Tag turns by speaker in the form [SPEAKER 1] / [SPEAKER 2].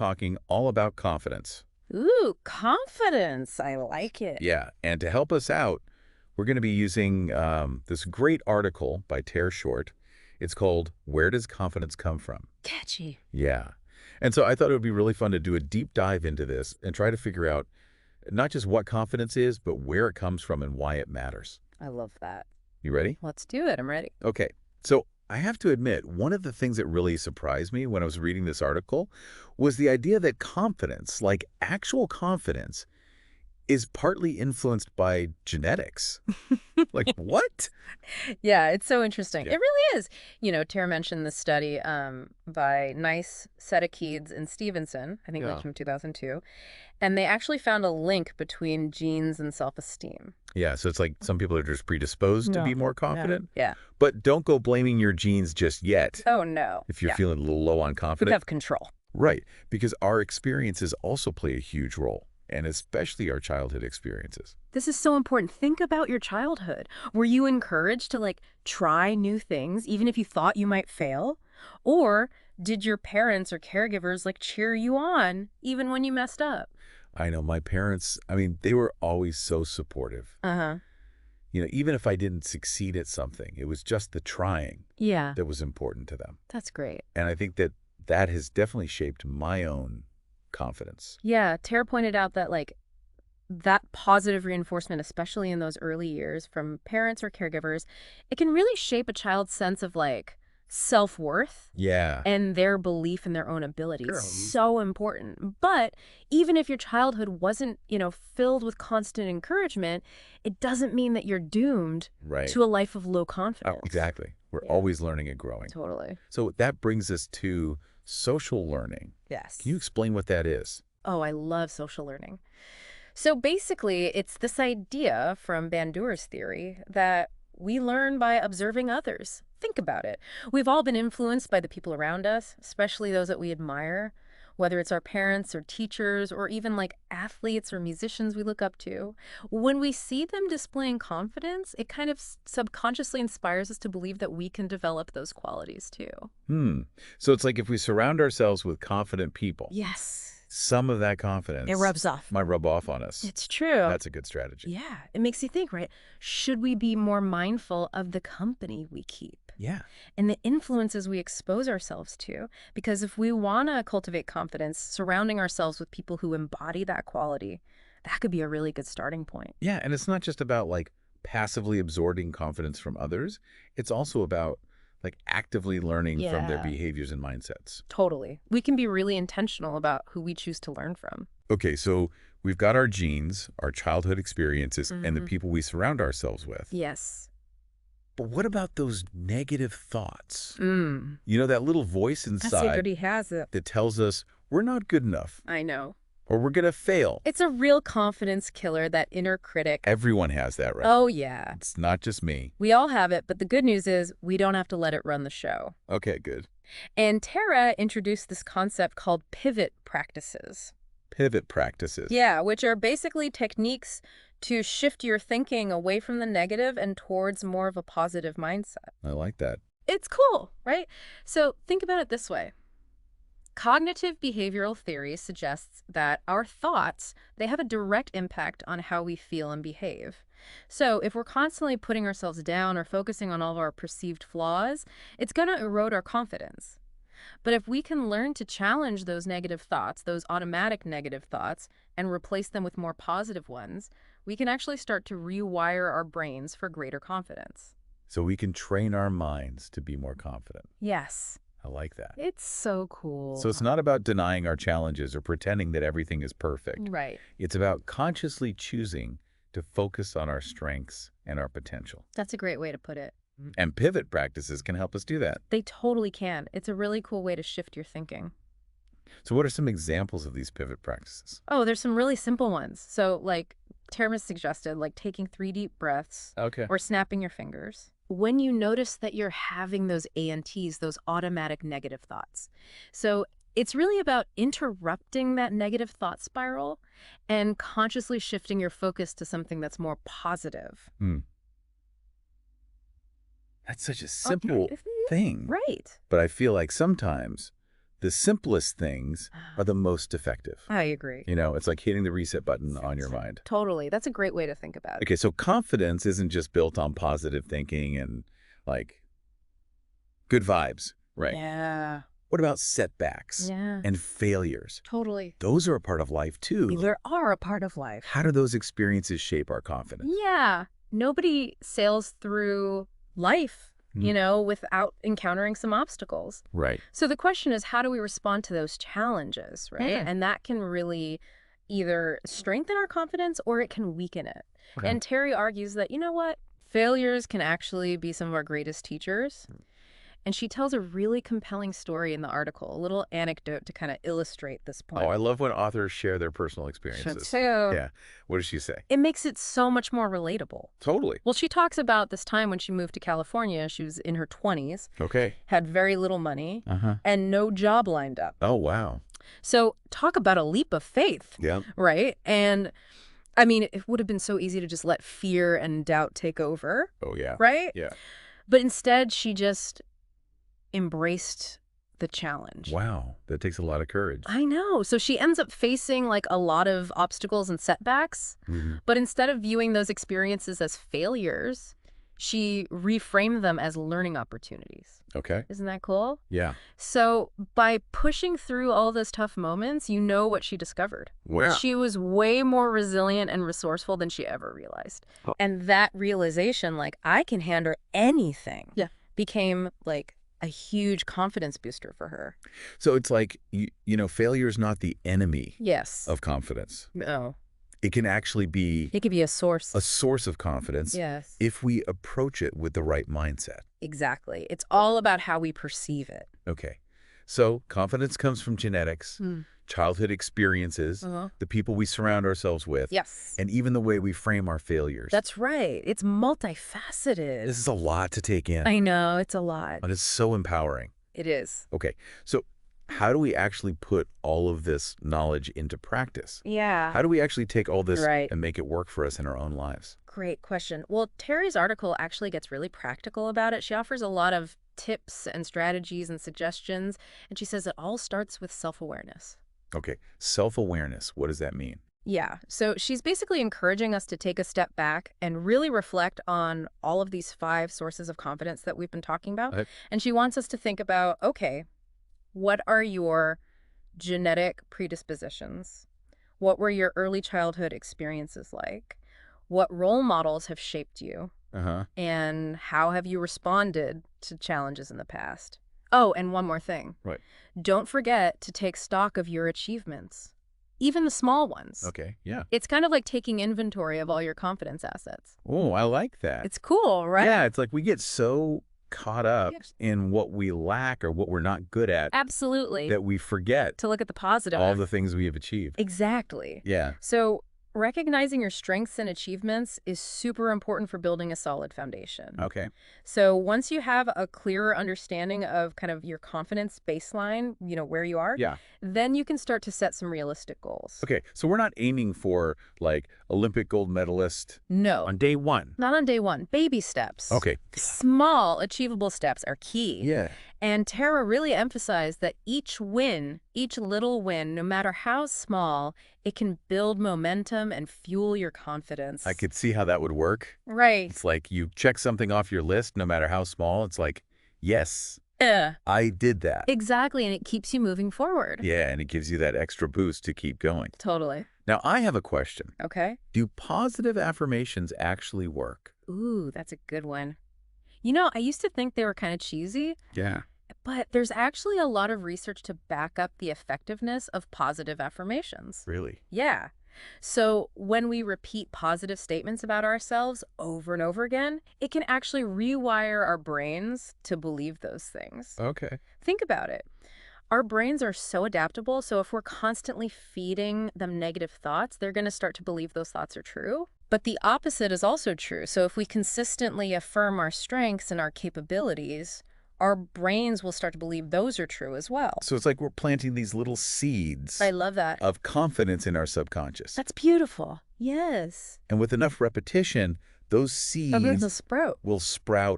[SPEAKER 1] talking all about confidence.
[SPEAKER 2] Ooh, confidence. I like it.
[SPEAKER 1] Yeah, and to help us out, we're going to be using this great article by Tara Short. It's called Where Does Confidence Come From?
[SPEAKER 2] Catchy.
[SPEAKER 1] Yeah. And so I thought it would be really fun to do a deep dive into this and try to figure out not just what confidence is, but where it comes from and why it matters.
[SPEAKER 2] I love that.
[SPEAKER 1] You ready?
[SPEAKER 2] Let's do it. I'm ready.
[SPEAKER 1] Okay. So I have to admit, one of the things that really surprised me when I was reading this article was the idea that confidence, like actual confidence, is partly influenced by genetics. Like, what?
[SPEAKER 2] Yeah, it's so interesting.
[SPEAKER 1] Yeah.
[SPEAKER 2] It really is. Tara mentioned this study by Nice, Sedekides, and Stevenson, I think it was
[SPEAKER 1] Yeah.
[SPEAKER 2] from 2002, and they actually found a link between genes and self-esteem.
[SPEAKER 1] Yeah, so it's like some people are just predisposed to
[SPEAKER 2] No,
[SPEAKER 1] be more
[SPEAKER 2] no.
[SPEAKER 1] confident.
[SPEAKER 2] Yeah.
[SPEAKER 1] But don't go blaming your genes just yet
[SPEAKER 2] Oh, no.
[SPEAKER 1] if you're
[SPEAKER 2] Yeah.
[SPEAKER 1] feeling a little low on
[SPEAKER 2] We
[SPEAKER 1] confidence.
[SPEAKER 2] have control.
[SPEAKER 1] Right, because our experiences also play a huge role, and especially our childhood experiences.
[SPEAKER 2] This is so important. Think about your childhood. Were you encouraged to try new things even if you thought you might fail? Or did your parents or caregivers cheer you on even when you messed up?
[SPEAKER 1] I know my parents, I mean, they were always so supportive.
[SPEAKER 2] Uh-huh.
[SPEAKER 1] Even if I didn't succeed at something, it was just the trying
[SPEAKER 2] Yeah,
[SPEAKER 1] that was important to them.
[SPEAKER 2] that's great.
[SPEAKER 1] And I think that that has definitely shaped my own confidence.
[SPEAKER 2] Yeah, Tara pointed out that that positive reinforcement, especially in those early years from parents or caregivers, it can really shape a child's sense of self-worth
[SPEAKER 1] Yeah.
[SPEAKER 2] and their belief in their own abilities.
[SPEAKER 1] Sure.
[SPEAKER 2] So important. But even if your childhood wasn't, filled with constant encouragement, it doesn't mean that you're doomed
[SPEAKER 1] Right.
[SPEAKER 2] to a life of low
[SPEAKER 1] Oh,
[SPEAKER 2] confidence.
[SPEAKER 1] exactly. We're
[SPEAKER 2] Yeah.
[SPEAKER 1] always learning and growing.
[SPEAKER 2] Totally.
[SPEAKER 1] So that brings us to social learning.
[SPEAKER 2] Yes.
[SPEAKER 1] Can you explain what that is?
[SPEAKER 2] Oh, I love social learning. So basically, it's this idea from Bandura's theory that we learn by observing others. Think about it. We've all been influenced by the people around us, especially those that we admire, whether it's our parents or teachers or even athletes or musicians we look up to. When we see them displaying confidence, it kind of subconsciously inspires us to believe that we can develop those qualities too.
[SPEAKER 1] So it's like if we surround ourselves with confident people,
[SPEAKER 2] Yes.
[SPEAKER 1] some of that confidence
[SPEAKER 2] It rubs off.
[SPEAKER 1] might rub off on us.
[SPEAKER 2] It's true.
[SPEAKER 1] That's a good strategy.
[SPEAKER 2] Yeah, it makes you think, right? Should we be more mindful of the company we keep
[SPEAKER 1] Yeah.
[SPEAKER 2] and the influences we expose ourselves to? Because if we want to cultivate confidence, surrounding ourselves with people who embody that quality, that could be a really good starting point.
[SPEAKER 1] Yeah, and it's not just about passively absorbing confidence from others. It's also about actively learning from their
[SPEAKER 2] Yeah.
[SPEAKER 1] behaviors and mindsets.
[SPEAKER 2] Totally. We can be really intentional about who we choose to learn from.
[SPEAKER 1] Okay, so we've got our genes, our childhood experiences, and the
[SPEAKER 2] Mhm.
[SPEAKER 1] people we surround ourselves with.
[SPEAKER 2] Yes.
[SPEAKER 1] But what about those negative thoughts?
[SPEAKER 2] Mm.
[SPEAKER 1] That little voice
[SPEAKER 2] I
[SPEAKER 1] inside
[SPEAKER 2] he has it.
[SPEAKER 1] that tells us we're not good enough
[SPEAKER 2] I know.
[SPEAKER 1] or we're going to fail.
[SPEAKER 2] It's a real confidence killer, that inner critic.
[SPEAKER 1] Everyone has that, right?
[SPEAKER 2] Oh, yeah.
[SPEAKER 1] It's not just me.
[SPEAKER 2] We all have it, but the good news is we don't have to let it run the show.
[SPEAKER 1] Okay, good.
[SPEAKER 2] And Tara introduced this concept called pivot practices.
[SPEAKER 1] Pivot practices.
[SPEAKER 2] Yeah, which are basically techniques to shift your thinking away from the negative and towards more of a positive mindset.
[SPEAKER 1] I like that.
[SPEAKER 2] It's cool, right? So think about it this way. Cognitive behavioral theory suggests that our thoughts, they have a direct impact on how we feel and behave. So if we're constantly putting ourselves down or focusing on all of our perceived flaws, it's going to erode our confidence. But if we can learn to challenge those negative thoughts, those automatic negative thoughts, and replace them with more positive ones, we can actually start to rewire our brains for greater confidence.
[SPEAKER 1] So we can train our minds to be more confident.
[SPEAKER 2] Yes.
[SPEAKER 1] I like that.
[SPEAKER 2] It's so cool.
[SPEAKER 1] So it's not about denying our challenges or pretending that everything is perfect.
[SPEAKER 2] Right.
[SPEAKER 1] It's about consciously choosing to focus on our strengths and our potential.
[SPEAKER 2] That's a great way to put it.
[SPEAKER 1] And pivot practices can help us do that.
[SPEAKER 2] They totally can. It's a really cool way to shift your thinking.
[SPEAKER 1] So what are some examples of these pivot practices?
[SPEAKER 2] Oh, there's some really simple ones. So Tara suggested, taking 3 deep breaths
[SPEAKER 1] Okay.
[SPEAKER 2] or snapping your fingers. When you notice that you're having those ANTs, those automatic negative thoughts. So it's really about interrupting that negative thought spiral and consciously shifting your focus to something that's more positive.
[SPEAKER 1] That's such a simple thing.
[SPEAKER 2] Right.
[SPEAKER 1] But I feel like sometimes the simplest things are the most effective.
[SPEAKER 2] I agree.
[SPEAKER 1] It's like hitting the reset button on your mind.
[SPEAKER 2] Totally. That's a great way to think about it.
[SPEAKER 1] Okay, so confidence isn't just built on positive thinking and, like, good vibes, right?
[SPEAKER 2] Yeah.
[SPEAKER 1] What about setbacks
[SPEAKER 2] Yeah.
[SPEAKER 1] and failures?
[SPEAKER 2] Totally.
[SPEAKER 1] Those are a part of life, too.
[SPEAKER 2] They are a part of life.
[SPEAKER 1] How do those experiences shape our confidence?
[SPEAKER 2] Yeah. Nobody sails through life, without encountering some obstacles.
[SPEAKER 1] Right.
[SPEAKER 2] So the question is, how do we respond to those challenges, right?
[SPEAKER 1] Yeah.
[SPEAKER 2] And that can really either strengthen our confidence or it can weaken it.
[SPEAKER 1] Okay.
[SPEAKER 2] And Terry argues that, you know what? Failures can actually be some of our greatest teachers. And she tells a really compelling story in the article, a little anecdote to kind of illustrate this point.
[SPEAKER 1] Oh, I love when authors share their personal experiences.
[SPEAKER 2] Too.
[SPEAKER 1] Yeah. What does she say?
[SPEAKER 2] It makes it so much more relatable.
[SPEAKER 1] Totally.
[SPEAKER 2] Well, she talks about this time when she moved to California. She was in her 20s,
[SPEAKER 1] Okay.
[SPEAKER 2] had very little money,
[SPEAKER 1] Uh-huh.
[SPEAKER 2] and no job lined up.
[SPEAKER 1] Oh, wow.
[SPEAKER 2] So talk about a leap of faith,
[SPEAKER 1] Yeah.
[SPEAKER 2] right? And I mean, it would have been so easy to just let fear and doubt take over,
[SPEAKER 1] Oh, yeah.
[SPEAKER 2] right?
[SPEAKER 1] Yeah.
[SPEAKER 2] But instead, she just embraced the challenge.
[SPEAKER 1] Wow. That takes a lot of courage.
[SPEAKER 2] I know. So she ends up facing like a lot of obstacles and setbacks, but instead of viewing those experiences as failures, she reframed them as learning opportunities.
[SPEAKER 1] Okay.
[SPEAKER 2] Isn't that cool?
[SPEAKER 1] Yeah.
[SPEAKER 2] So by pushing through all those tough moments, you know what she discovered.
[SPEAKER 1] Wow.
[SPEAKER 2] She was way more resilient and resourceful than she ever realized.
[SPEAKER 1] Oh.
[SPEAKER 2] And that realization, like, I can handle anything, became like a huge confidence booster for her.
[SPEAKER 1] So it's like, failure is not the enemy
[SPEAKER 2] Yes.
[SPEAKER 1] of confidence.
[SPEAKER 2] No.
[SPEAKER 1] It can actually be
[SPEAKER 2] It could be a source.
[SPEAKER 1] a source of confidence
[SPEAKER 2] Yes.
[SPEAKER 1] if we approach it with the right mindset.
[SPEAKER 2] Exactly. It's all about how we perceive it.
[SPEAKER 1] Okay. So confidence comes from genetics, childhood experiences, the people we surround ourselves with,
[SPEAKER 2] Yes.
[SPEAKER 1] and even the way we frame our failures.
[SPEAKER 2] That's right. It's multifaceted.
[SPEAKER 1] This is a lot to take in,
[SPEAKER 2] I know. It's a lot.
[SPEAKER 1] but it's so empowering.
[SPEAKER 2] It is.
[SPEAKER 1] Okay. So how do we actually put all of this knowledge into practice?
[SPEAKER 2] Yeah.
[SPEAKER 1] How do we actually take all this
[SPEAKER 2] Right.
[SPEAKER 1] and make it work for us in our own lives?
[SPEAKER 2] Great question. Well, Terry's article actually gets really practical about it. She offers a lot of tips and strategies and suggestions, and she says it all starts with self-awareness.
[SPEAKER 1] Okay. Self-awareness. What does that mean?
[SPEAKER 2] Yeah. So she's basically encouraging us to take a step back and really reflect on all of these 5 sources of confidence that we've been talking about.
[SPEAKER 1] Okay.
[SPEAKER 2] And she wants us to think about, okay, what are your genetic predispositions? What were your early childhood experiences like? What role models have shaped you?
[SPEAKER 1] Uh-huh.
[SPEAKER 2] And how have you responded to challenges in the past? Oh, and one more thing.
[SPEAKER 1] Right.
[SPEAKER 2] Don't forget to take stock of your achievements, even the small ones.
[SPEAKER 1] Okay. Yeah.
[SPEAKER 2] It's kind of like taking inventory of all your confidence assets.
[SPEAKER 1] Oh, I like that.
[SPEAKER 2] It's cool, right?
[SPEAKER 1] Yeah, it's like we get so caught up
[SPEAKER 2] Yes.
[SPEAKER 1] in what we lack or what we're not good at
[SPEAKER 2] Absolutely.
[SPEAKER 1] that we forget
[SPEAKER 2] To look at the positive.
[SPEAKER 1] all the things we have achieved.
[SPEAKER 2] Exactly.
[SPEAKER 1] Yeah.
[SPEAKER 2] So recognizing your strengths and achievements is super important for building a solid foundation.
[SPEAKER 1] Okay.
[SPEAKER 2] So once you have a clearer understanding of kind of your confidence baseline, where you are,
[SPEAKER 1] Yeah.
[SPEAKER 2] then you can start to set some realistic goals.
[SPEAKER 1] Okay. So we're not aiming for like Olympic gold medalist
[SPEAKER 2] No,
[SPEAKER 1] on day one.
[SPEAKER 2] not on day one. Baby steps.
[SPEAKER 1] Okay.
[SPEAKER 2] Small, achievable steps are key.
[SPEAKER 1] Yeah.
[SPEAKER 2] And Tara really emphasized that each win, each little win, no matter how small, it can build momentum and fuel your confidence.
[SPEAKER 1] I could see how that would work.
[SPEAKER 2] Right.
[SPEAKER 1] It's like you check something off your list, no matter how small. It's like, yes,
[SPEAKER 2] Yeah.
[SPEAKER 1] I did that.
[SPEAKER 2] Exactly, and it keeps you moving forward.
[SPEAKER 1] Yeah, and it gives you that extra boost to keep going.
[SPEAKER 2] Totally.
[SPEAKER 1] Now, I have a question.
[SPEAKER 2] Okay.
[SPEAKER 1] Do positive affirmations actually work?
[SPEAKER 2] Ooh, that's a good one. I used to think they were kind of cheesy,
[SPEAKER 1] Yeah.
[SPEAKER 2] but there's actually a lot of research to back up the effectiveness of positive affirmations.
[SPEAKER 1] Really?
[SPEAKER 2] Yeah. So when we repeat positive statements about ourselves over and over again, it can actually rewire our brains to believe those things.
[SPEAKER 1] Okay.
[SPEAKER 2] Think about it. Our brains are so adaptable, so if we're constantly feeding them negative thoughts, they're going to start to believe those thoughts are true. But the opposite is also true. So if we consistently affirm our strengths and our capabilities, our brains will start to believe those are true as well.
[SPEAKER 1] So it's like we're planting these little seeds
[SPEAKER 2] I love that.
[SPEAKER 1] of confidence in our subconscious.
[SPEAKER 2] That's beautiful. Yes.
[SPEAKER 1] And with enough repetition, those
[SPEAKER 2] A
[SPEAKER 1] seeds
[SPEAKER 2] sprout.
[SPEAKER 1] will sprout